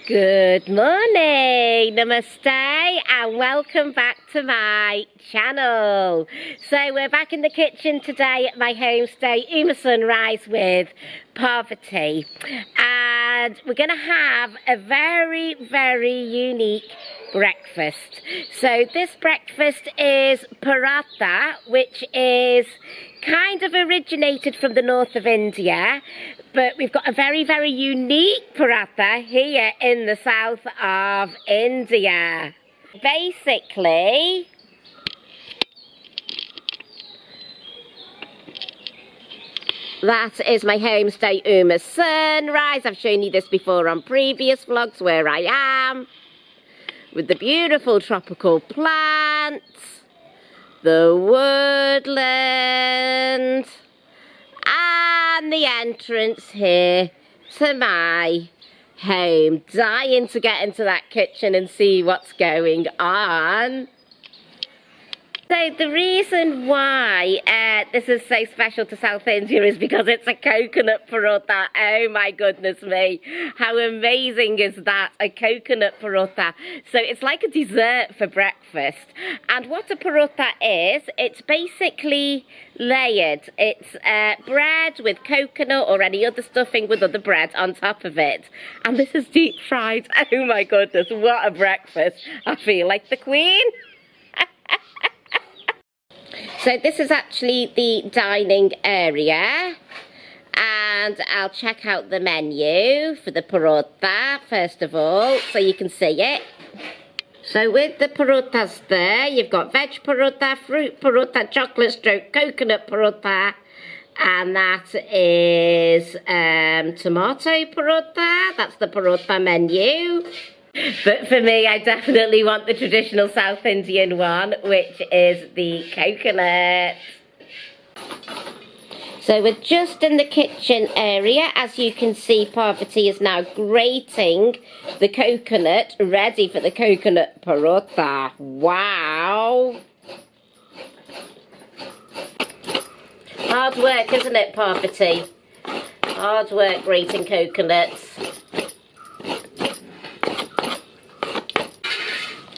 Good morning, namaste, and welcome back to my channel. So we're back in the kitchen today at my homestay, Sunrise with Parvati, and we're going to have a very, very unique breakfast. So this breakfast is Paratha, which is kind of originated from the north of India, but we've got a very, very unique paratha here in the south of India. Basically, that is my homestay, Sunrise. I've shown you this before on previous vlogs where I am, with the beautiful tropical plants, the woodland, and the entrance here to my home. Dying to get into that kitchen and see what's going on. So the reason why this is so special to South India is because it's a coconut paratha. Oh my goodness me, how amazing is that, a coconut paratha. So it's like a dessert for breakfast. And what a paratha is, it's basically layered. It's bread with coconut or any other stuffing with other bread on top of it. And this is deep fried. Oh my goodness, what a breakfast. I feel like the queen. So this is actually the dining area, and I'll check out the menu for the paratha first of all, so you can see it. So with the parathas there, you've got veg paratha, fruit paratha, chocolate stroke, coconut paratha, and that is tomato paratha. That's the paratha menu. But for me, I definitely want the traditional South Indian one, which is the coconut. So we're just in the kitchen area. As you can see, Parvati is now grating the coconut, ready for the coconut paratha. Wow! Hard work, isn't it, Parvati? Hard work grating coconuts.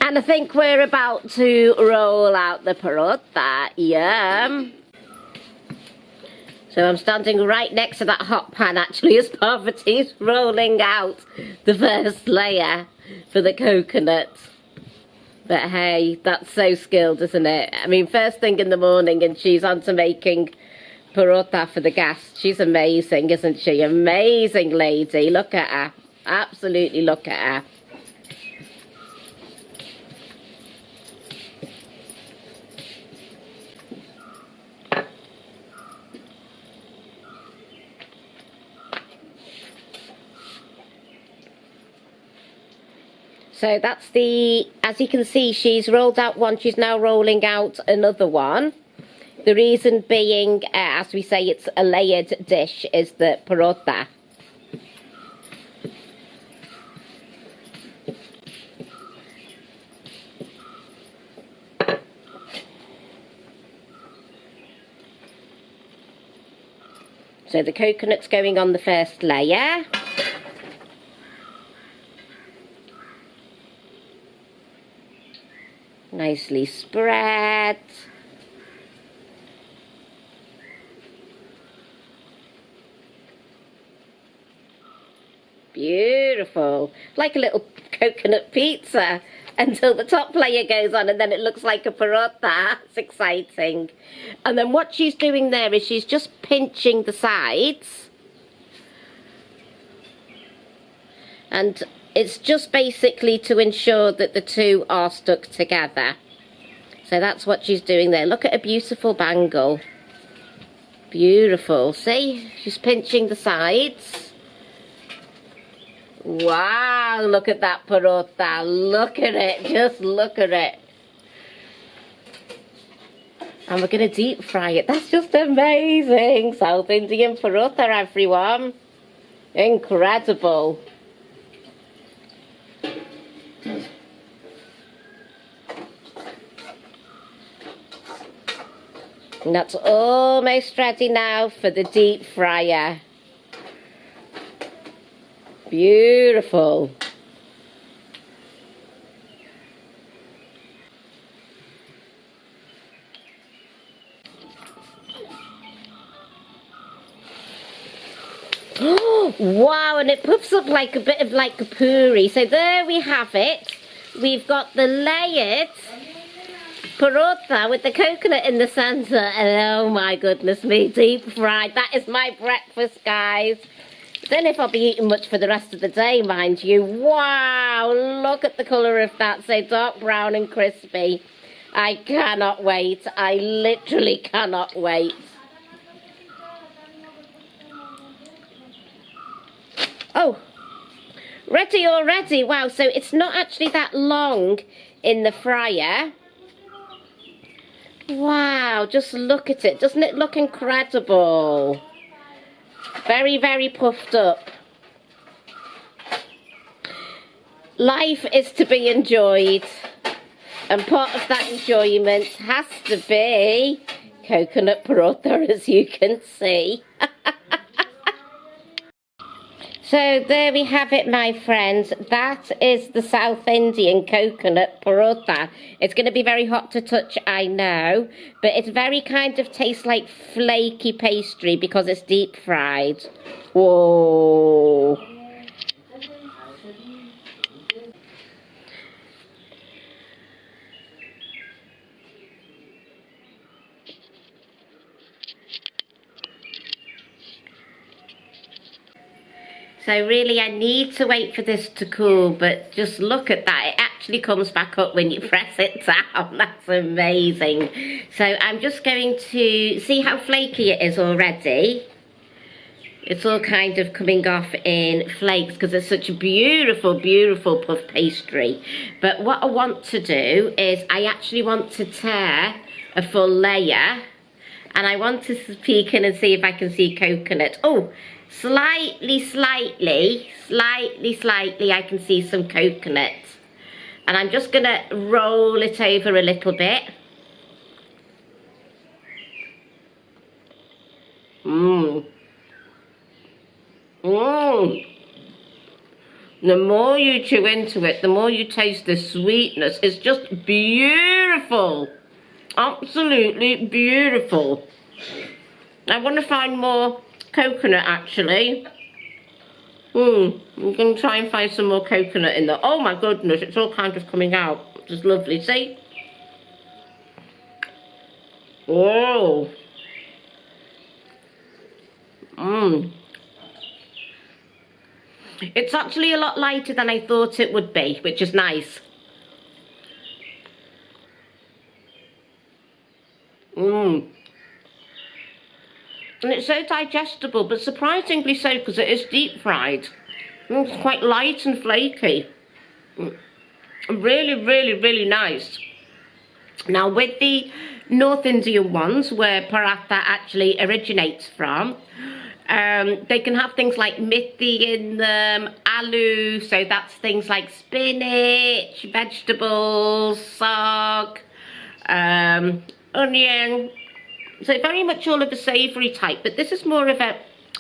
And I think we're about to roll out the paratha. Yum! So I'm standing right next to that hot pan actually as Parvati's rolling out the first layer for the coconut. But hey, that's so skilled, isn't it? I mean, first thing in the morning and she's on to making paratha for the guests. She's amazing, isn't she? Amazing lady. Look at her. Absolutely look at her. So that's the, as you can see, she's rolled out one, she's now rolling out another one. The reason being, as we say, it's a layered dish, is the paratha. So the coconut's going on the first layer. Nicely spread. Beautiful. Like a little coconut pizza until the top layer goes on and then it looks like a paratha. It's exciting. And then what she's doing there is she's just pinching the sides. And it's just basically to ensure that the two are stuck together. So that's what she's doing there. Look at a beautiful bangle. Beautiful. See? She's pinching the sides. Wow, look at that paratha. Look at it. Just look at it. And we're going to deep fry it. That's just amazing. South Indian paratha, everyone. Incredible. And that's almost ready now for the deep fryer. Beautiful. Wow, and it puffs up like a bit of like a puri. So there we have it. We've got the layered paratha with the coconut in the centre, and oh my goodness me, deep fried. That is my breakfast, guys. Don't know if I'll be eating much for the rest of the day, mind you. Wow, look at the colour of that, so dark brown and crispy. I cannot wait. I literally cannot wait. Oh, ready already. Wow, so it's not actually that long in the fryer. Wow, just look at it. Doesn't it look incredible? Very, very puffed up. Life is to be enjoyed. And part of that enjoyment has to be coconut paratha, as you can see. So there we have it, my friends. That is the South Indian coconut paratha. It's going to be very hot to touch, I know, but it's very kind of tastes like flaky pastry because it's deep fried. Whoa. So really I need to wait for this to cool, but just look at that. It actually comes back up when you press it down. That's amazing. So I'm just going to see how flaky it is already. It's all kind of coming off in flakes because it's such a beautiful, beautiful puff pastry. But what I want to do is I actually want to tear a full layer, and I want to peek in and see if I can see coconut. Oh, slightly I can see some coconut, and I'm just gonna roll it over a little bit. The more you chew into it, the more you taste the sweetness. It's just beautiful, absolutely beautiful. I want to find more coconut actually. I'm going to try and find some more coconut in there. Oh my goodness, it's all kind of coming out. It's lovely, see? Oh. It's actually a lot lighter than I thought it would be, which is nice. And it's so digestible, but surprisingly so, because it is deep fried. It's quite light and flaky. Really, really, really nice. Now, with the North Indian ones, where paratha actually originates from, they can have things like methi in them, aloo, so that's things like spinach, vegetables, saag, onion. So very much all of a savoury type, but this is more of a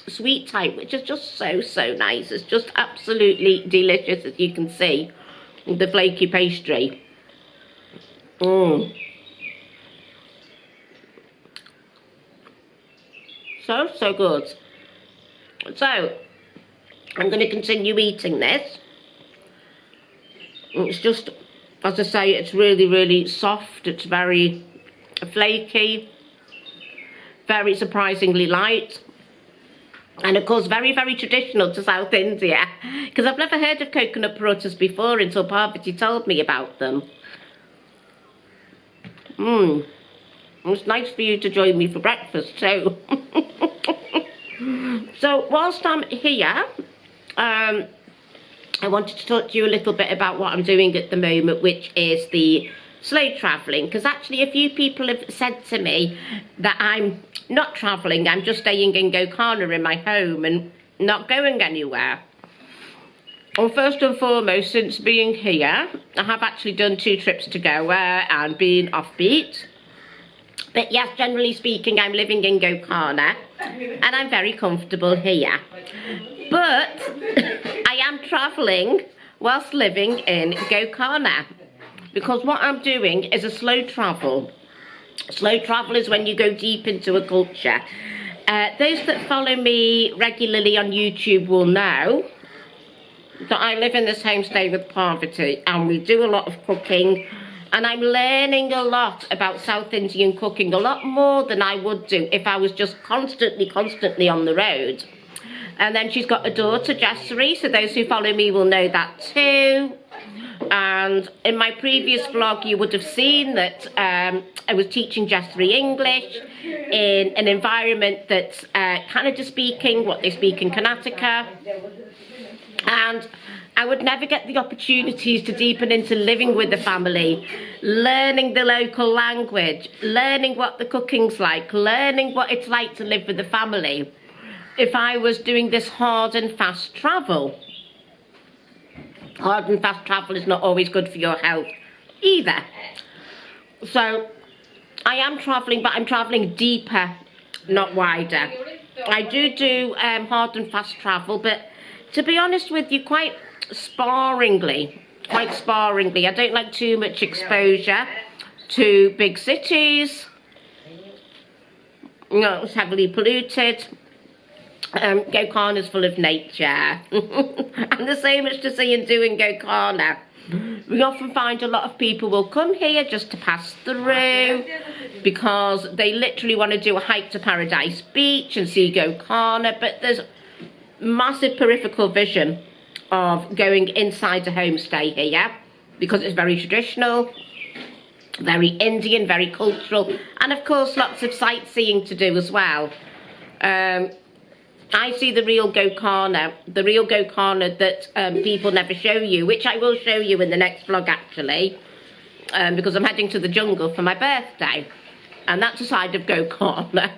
sweet type, which is just so, so nice. It's just absolutely delicious, as you can see, with the flaky pastry. So, so good. So, I'm going to continue eating this. It's just, as I say, it's really, really soft. It's very flaky. Very surprisingly light, and of course very, very traditional to South India, because I've never heard of coconut parathas before until Parvati told me about them. It's nice for you to join me for breakfast too. So whilst I'm here, I wanted to talk to you a little bit about what I'm doing at the moment, which is the slow travelling, because actually a few people have said to me that I'm not travelling, I'm just staying in Gokana in my home and not going anywhere. Well, first and foremost, since being here, I have actually done 2 trips to Goa and been offbeat. But yes, generally speaking, I'm living in Gokana and I'm very comfortable here. But I am travelling whilst living in Gokana, because what I'm doing is a slow travel. Slow travel is when you go deep into a culture. Those that follow me regularly on YouTube will know that I live in this homestay with Parvati, and we do a lot of cooking, and I'm learning a lot about South Indian cooking, a lot more than I would do if I was just constantly on the road. And then she's got a daughter, Savory, so those who follow me will know that too. And in my previous vlog, you would have seen that I was teaching Savory English in an environment that's Kannada speaking, what they speak in Karnataka. And I would never get the opportunities to deepen into living with the family, learning the local language, learning what the cooking's like, learning what it's like to live with the family, if I was doing this hard and fast travel. Hard and fast travel is not always good for your health either. So I am travelling, but I'm travelling deeper, not wider. I do hard and fast travel, but to be honest with you, quite sparingly. I don't like too much exposure to big cities. You know, it's heavily polluted. Gokana's full of nature. And there's so much to see and do in Gokana. We often find a lot of people will come here just to pass through because they literally want to do a hike to Paradise Beach and see Gokana, but there's massive peripheral vision of going inside a homestay here because it's very traditional, very Indian, very cultural, and of course lots of sightseeing to do as well. I see the real Gokana that people never show you, which I will show you in the next vlog actually, because I'm heading to the jungle for my birthday, and that's a side of Gokana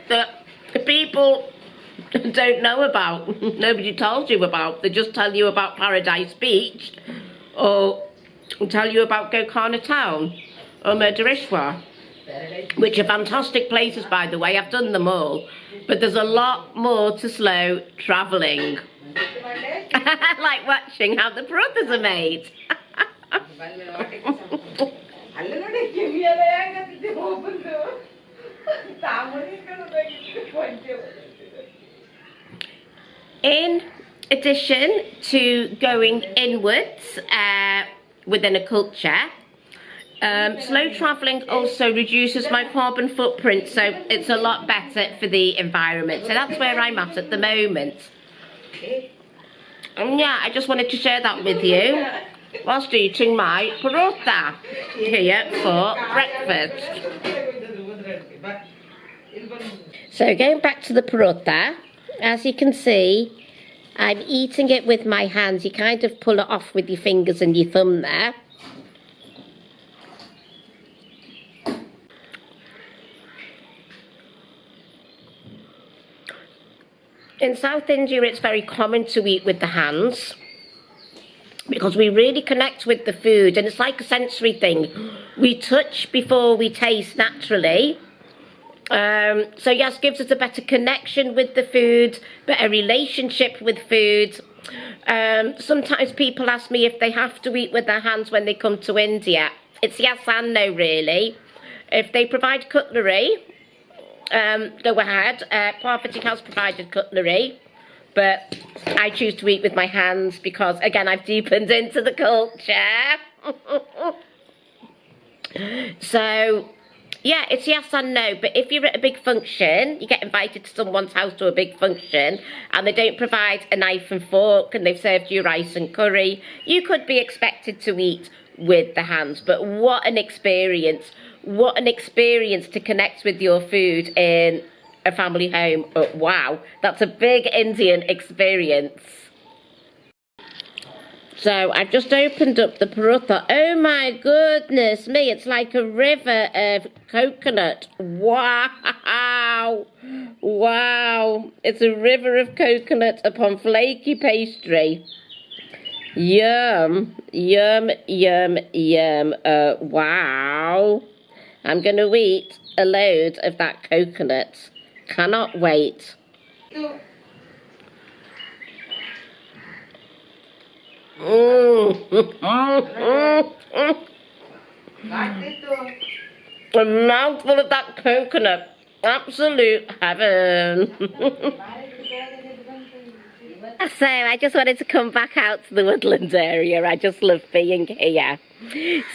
that the people don't know about, nobody tells you about. They just tell you about Paradise Beach, or tell you about Gokana Town, or Murderishwar, which are fantastic places by the way. I've done them all, but there's a lot more to slow travelling. Like watching how the parathas are made. In addition to going inwards within a culture, slow travelling also reduces my carbon footprint, so it's a lot better for the environment. So that's where I'm at the moment. And yeah, I just wanted to share that with you whilst eating my paratha here for breakfast. So going back to the paratha, as you can see, I'm eating it with my hands. You kind of pull it off with your fingers and your thumb there. In South India, it's very common to eat with the hands because we really connect with the food, and it's like a sensory thing. We touch before we taste naturally. So yes, gives us a better connection with the food, better relationship with food. Sometimes people ask me if they have to eat with their hands when they come to India. It's yes and no, really. If they provide cutlery, go ahead. Parvati has provided cutlery, but I choose to eat with my hands because, again, I've deepened into the culture. So yeah, it's yes and no, but if you're at a big function, you get invited to someone's house to a big function, and they don't provide a knife and fork, and they've served you rice and curry, you could be expected to eat with the hands. But what an experience to connect with your food in a family home. Oh, wow, that's a big Indian experience. So I've just opened up the paratha. Oh my goodness me, it's like a river of coconut. Wow, wow, it's a river of coconut upon flaky pastry. Yum, yum, yum, yum. Wow, I'm going to eat a load of that coconut. Cannot wait. A mouthful of that coconut. Absolute heaven. So I just wanted to come back out to the woodland area. I just love being here.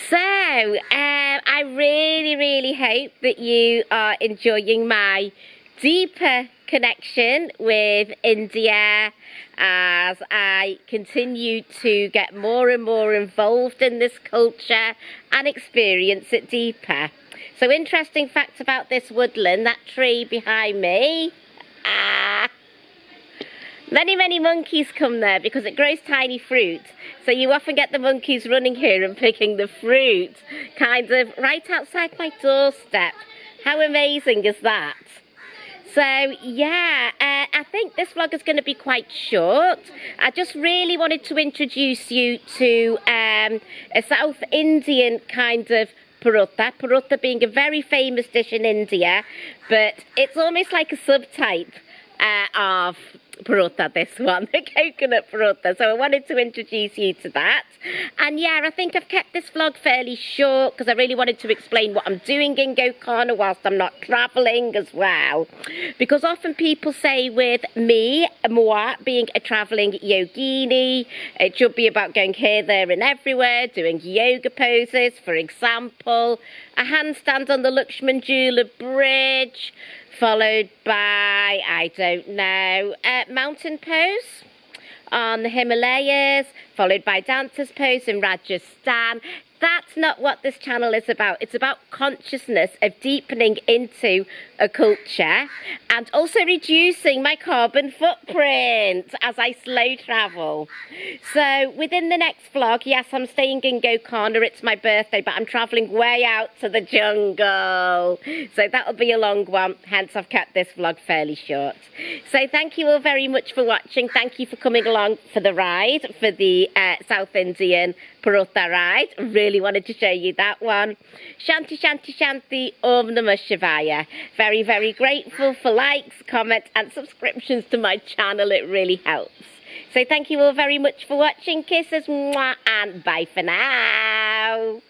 So I really hope that you are enjoying my deeper connection with India as I continue to get more and more involved in this culture and experience it deeper. So interesting fact about this woodland, that tree behind me, many monkeys come there because it grows tiny fruit. So you often get the monkeys running here and picking the fruit, kind of right outside my doorstep. How amazing is that? So yeah, I think this vlog is going to be quite short. I just really wanted to introduce you to a South Indian kind of paratha. Paratha being a very famous dish in India, but it's almost like a subtype of paratha, this one, the coconut paratha. So I wanted to introduce you to that. And yeah, I think I've kept this vlog fairly short because I really wanted to explain what I'm doing in Gokana whilst I'm not travelling as well. Because often people say with me, moi, being a travelling yogini, it should be about going here, there and everywhere, doing yoga poses, for example, a handstand on the Lakshman Bridge, followed by, I don't know, mountain pose on the Himalayas, followed by dancers pose in Rajasthan. That's not what this channel is about. It's about consciousness of deepening into a culture and also reducing my carbon footprint as I slow travel. So within the next vlog, yes, I'm staying in Gokana. It's my birthday, but I'm traveling way out to the jungle. So that'll be a long one. Hence, I've kept this vlog fairly short. So thank you all very much for watching. Thank you for coming along for the ride, for the South Indian Paratha ride. Really wanted to show you that one. Shanti, Shanti, Shanti, Om Namah Shivaya. Very grateful for likes, comments and subscriptions to my channel. It really helps. So thank you all very much for watching. Kisses, mwah, and bye for now.